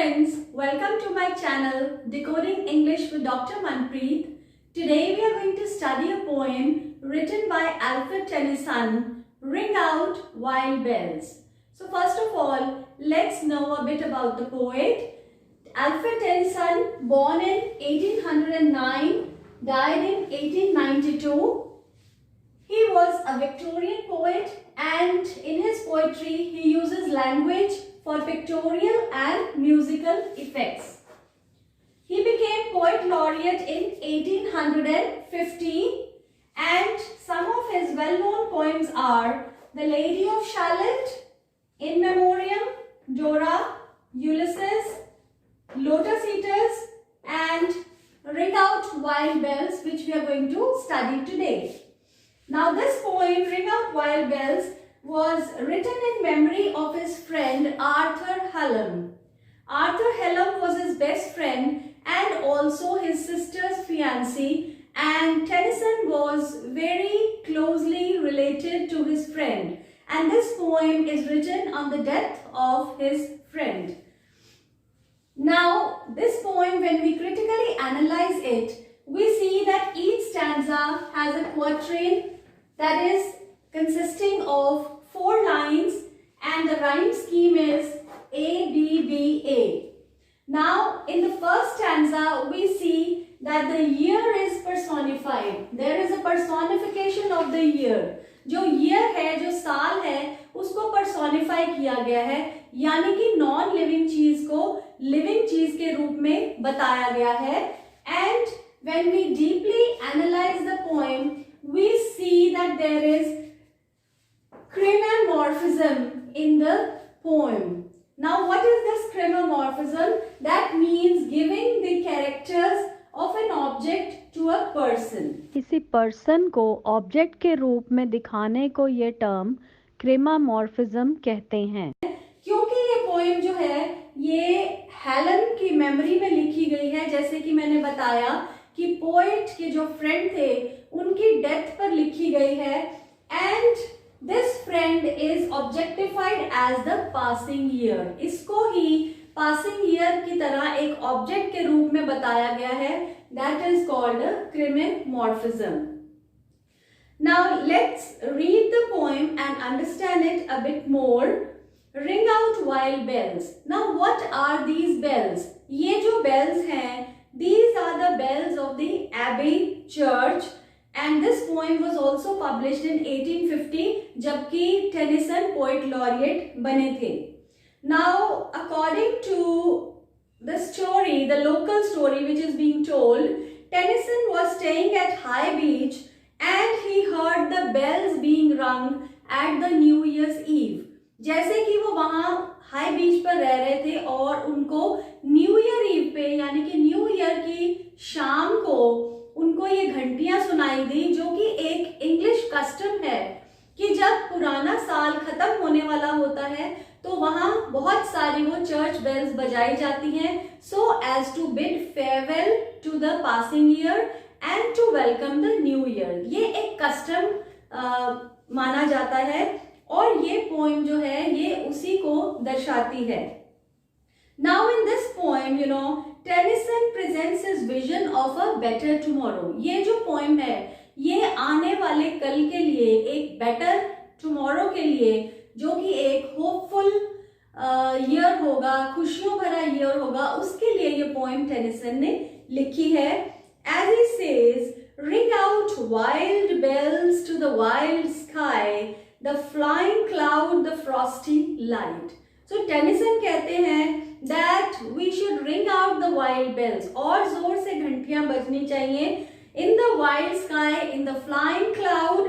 friends, welcome to my channel Decoding English with Dr.Manpreet. Today we are going to study a poem written by Alfred Tennyson, Ring Out Wild Bells. So first of all, let's know a bit about the poet. Alfred Tennyson, born in 1809, died in 1892. He was a Victorian poet and in his poetry he uses language for pictorial and musical effects. He became poet laureate in 1850 and some of his well-known poems are The Lady of Shalott, In Memoriam, Dora, Ulysses, Lotus Eaters and Ring Out Wild Bells, which we are going to study today. Now this poem, Ring Out Wild Bells, was written in memory of his friend Arthur Hallam. Arthur Hallam was his best friend and also his sister's fiancé, and Tennyson was very closely related to his friend. And this poem is written on the death of his friend. Now, this poem, when we critically analyze it, we see that each stanza has a quatrain that is consisting of 4 lines and the rhyme scheme is A, B, B, A. Now, in the first stanza, we see that the year is personified. There is a personification of the year. जो year है, जो साल है, उसको personify किया गया है, यानी कि non living चीज को living चीज के रूप में बताया गया है. And when we deeply analyze the poem, we see that there is chromomorphism in the poem. Now, what is this chromomorphism? That means giving the characters of an object to a person. किसी person को object के रूप में दिखाने को ये term क्रोमोमॉर्फिज्म कहते हैं. क्योंकि ये पोएम जो है ये हेलन की मेमोरी में लिखी गई है, जैसे कि मैंने बताया कि पोएट के जो फ्रेंड थे उनकी डेथ पर लिखी गई है. And this friend is objectified as the passing year. इसको ही पासिंग ईयर की तरह एक ऑब्जेक्ट के रूप में बताया गया है. That is called chromomorphism. Now let's read the poem and understand it a bit more. Ring out wild bells. Now what are these bells? ये जो bells हैं, these are the bells of the Abbey Church. And this poem was also published in 1850, जबकि Tennyson poet laureate बने थे. Now, according to the story, the local story which is being told, Tennyson was staying at High Beach and he heard the bells being rung at the New Year's Eve. जैसे कि वो वहाँ high बीच पर रह रहे थे और उनको न्यू ईयर ईव पे यानी कि न्यू ईयर की शाम को उनको ये घंटियां सुनाई दी, जो कि एक इंग्लिश कस्टम है कि जब पुराना साल खत्म होने वाला होता है तो वहाँ बहुत सारी वो चर्च बेल्स बजाई जाती हैं, so as to bid farewell to the passing year and to welcome the new year. ये एक कस्टम माना जाता है और ये पोएम जो है ये उसी को दर्शाती है. Now in this poem Tennyson presents his vision of a better tomorrow. ये जो पोएम है ये आने वाले कल के लिए, एक बेटर टुमारो के लिए, जो कि एक होपफुल ईयर होगा, खुशियों भरा ईयर होगा, उसके लिए ये पोएम टेनिसन ने लिखी है. As he says, ring out wild bells to the wild sky, the flying cloud, the frosty light. So Tennyson कहते हैं that we should ring out the wild bells. और जोर से घंटियां बजनी चाहिए. In the wild sky, in the flying cloud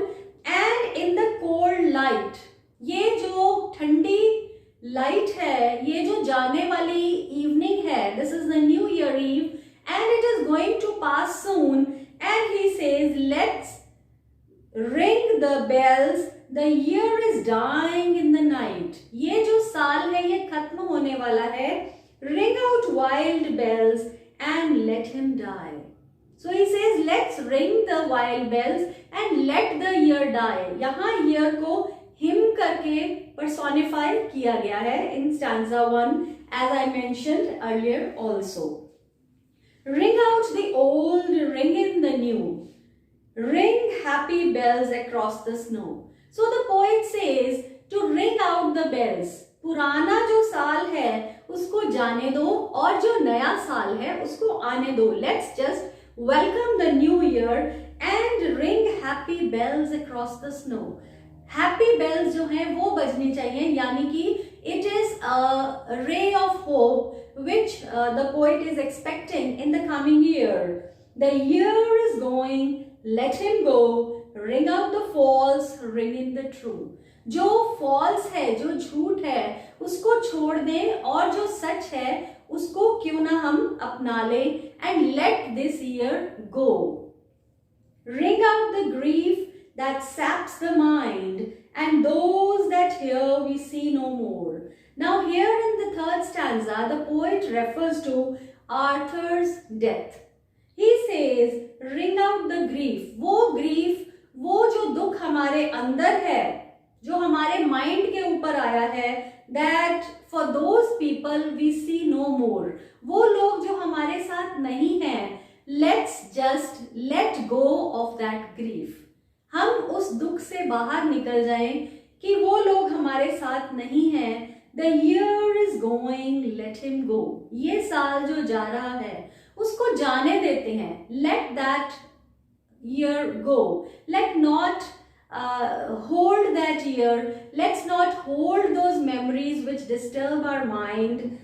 and in the cold light. ये जो ठंडी लाइट है, ये जो जाने वाली इवनिंग है, this is the New Year Eve and it is going to pass soon. And he says, let's ring the bells. The year is dying in the night. ये जो साल है ये खत्म होने वाला है. Ring out wild bells and let him die. So he says, let's ring the wild bells and let the year die. यहाँ year को him करके personify किया गया है in stanza 1 as I mentioned earlier also. Ring out the old, ring in the new. Ring happy bells across the snow. So the poet says to ring out the bells. पुराना जो साल है उसको जाने दो और जो नया साल है उसको आने दो. Let's just welcome the new year and ring happy bells across the snow. Happy bells जो हैं वो बजनी चाहिए, यानी कि it is a ray of hope which the poet is expecting in the coming year. The year is going, let him go, ring out the false, ring in the true. जो false है, जो झूठ है उसको छोड़ दें और जो सच है उसको क्यों ना हम अपना लें, and let this year go. Ring out the grief that saps the mind, and those that hear we see no more. Now here in the third stanza, the poet refers to Arthur's death. He says, ring out the grief. वो grief, वो जो दुख हमारे अंदर है, जो हमारे mind के ऊपर आया है, that for those people we see no more. वो लोग जो हमारे साथ नहीं हैं, let's just let go of that grief. हम उस दुख से बाहर निकल जाएं कि वो लोग हमारे साथ नहीं हैं. The year is going, let him go. ये साल जो जा रहा है उसको जाने देते हैं. Let that year go. Let not hold that year. Let's not hold those memories which disturb our mind.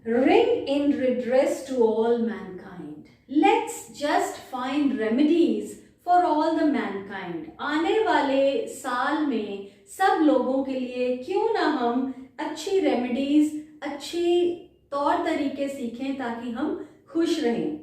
Ring in redress to all mankind. Let's just find remedies for all the mankind. आने वाले साल में सब लोगों के लिए क्यों ना हम अच्छी रेमेडीज, अच्छी तौर तरीके सीखें ताकि हम खुश रहें.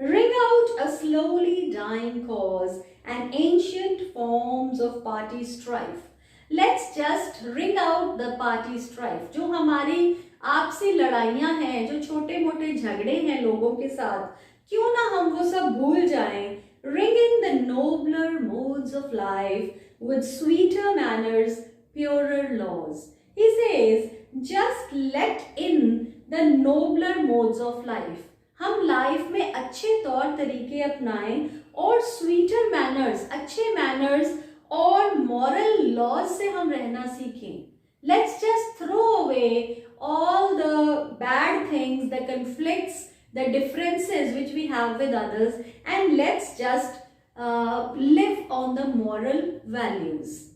Ring out a slowly dying cause and ancient forms of party strife. Let's just ring out the party strife. जो हमारी आपसी लड़ाइयाँ हैं, जो छोटे मोटे झगड़े हैं लोगों के साथ, क्यों ना हम वो सब भूल जाएं. Ring in the nobler modes of life with sweeter manners, purer laws. He says, just let in the nobler modes of life. हम लाइफ में अच्छे तौर तरीके अपनाएं और स्वीटर मैनर्स, अच्छे मैनर्स और मॉरल लॉज से हम रहना सीखें. Let's just throw away all the bad things, the conflicts, the differences which we have with others, and let's just live on the moral values.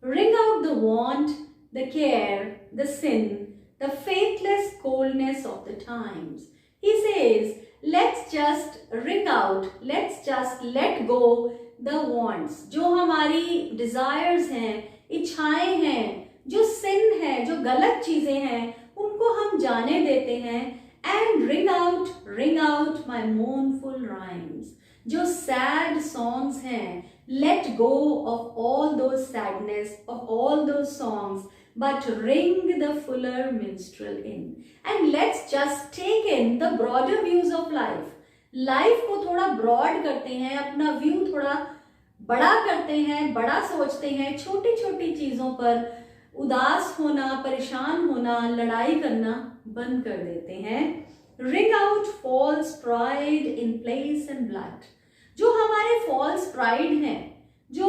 Ring out the want, the care, the sin, the faithless coldness of the times. He says, let's just ring out, let's just let go the wants. जो हमारी desires हैं, इच्छाएं हैं, जो sin है, जो गलत चीजें हैं, उनको हम जाने देते हैं. And ring out my mournful rhymes. जो sad songs हैं, let go of all those sadness, of all those songs, but ring the fuller minstrel in. And let's just take in the broader views of life. Life को थोड़ा broad करते हैं, अपना view थोड़ा बड़ा करते हैं, बड़ा सोचते हैं. छोटी छोटी चीज़ों पर उदास होना, परेशान होना, लड़ाई करना बंद कर देते हैं. Ring out false pride in place and blood. जो हमारे false pride हैं, जो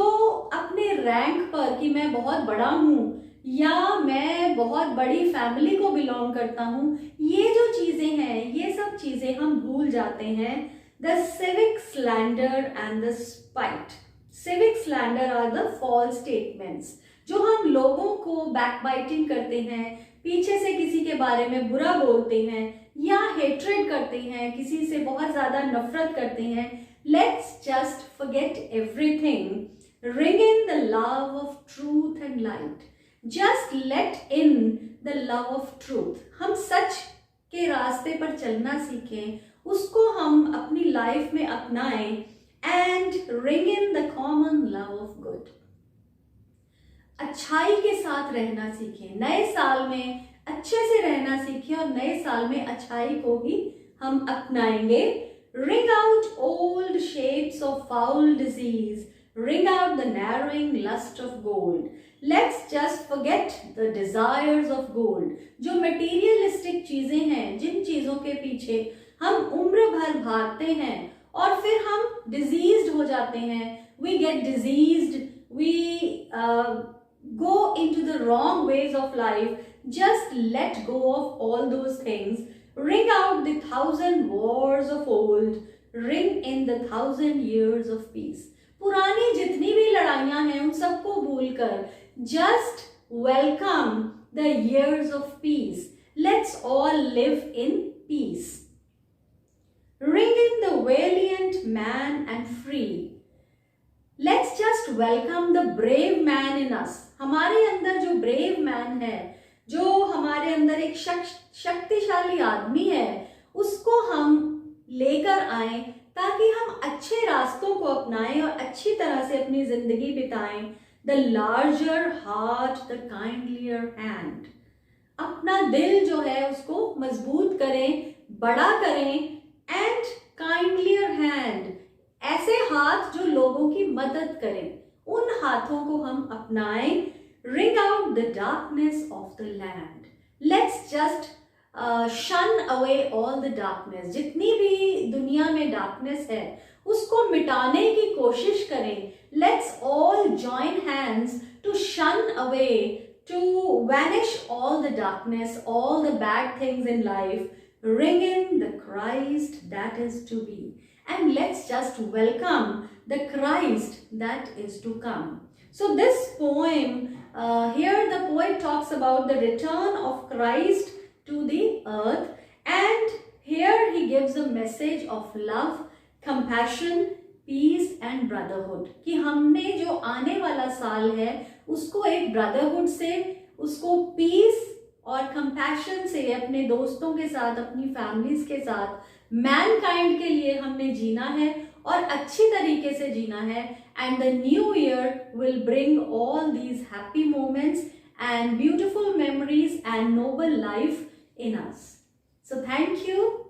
अपने रैंक पर कि मैं बहुत बड़ा हूँ या मैं बहुत बड़ी फैमिली को बिलोंग करता हूँ, ये जो चीज़ें हैं, ये सब चीज़ें हम भूल जाते हैं. The civic slander and the spite. Civic slander are the false statements. जो हम लोगों को बैकबाइटिंग करते हैं, पीछे से किसी के बारे में बुरा बोलते हैं या हेट्रेड करते हैं, किसी से बहुत ज़्यादा नफरत करते हैं. Let's just forget everything. Ring in the love of truth and light. Just let in the love of truth. हम सच के रास्ते पर चलना सीखें, उसको हम अपनी लाइफ में अपनाएं. And ring in the common love of good. अच्छाई के साथ रहना सीखें. नए साल में अच्छे से रहना सीखें और नए साल में अच्छाई को ही हम अपनाएंगे. Ring out old shapes of foul disease Ring out the narrowing lust of gold. Let's just forget the desires of gold. जो materialistic चीजें हैं, जिन चीजों के पीछे हम उम्र भर भागते हैं और फिर हम diseased हो जाते हैं, we get diseased, we go into the wrong ways of life. Just let go of all those things. Ring out the 1,000 wars of old. Ring in the 1,000 years of peace. पुरानी जितनी भी लड़ाइयां हैं उन सबको भूलकर just welcome the years of peace. Let's all live in peace. Ring in the valiant man and free. Let's just welcome the brave man in us. हमारे अंदर जो brave man है, जो हमारे अंदर एक शक्तिशाली आदमी है, उसको हम लेकर आए ताकि हम अच्छे रास्तों को अपनाएं और अच्छी तरह से अपनी जिंदगी बिताएं. The larger heart, the kindlier hand. अपना दिल जो है उसको मजबूत करें, बड़ा करें. And kindlier hand, ऐसे हाथ जो लोगों की मदद करें, उन हाथों को हम अपनाएं. Ring out the darkness of the land. Let's just shun away all the darkness. जितनी भी दुनिया में darkness है उसको मिटाने की कोशिश करें. Let's all join hands to shun away, to vanish all the darkness, all the bad things in life. Ring in the Christ that is to be. And let's just welcome the Christ that is to come. So this poem, here the poet talks about the return of Christ to the earth, and here he gives a message of love, compassion, peace and brotherhood. कि हमने जो आने वाला साल है उसको एक brotherhood से, उसको peace और compassion से अपने दोस्तों के साथ, अपनी families के साथ, mankind के लिए हमने जीना है और अच्छी तरीके से जीना है. And the new year will bring all these happy moments and beautiful memories and noble life in us. So thank you.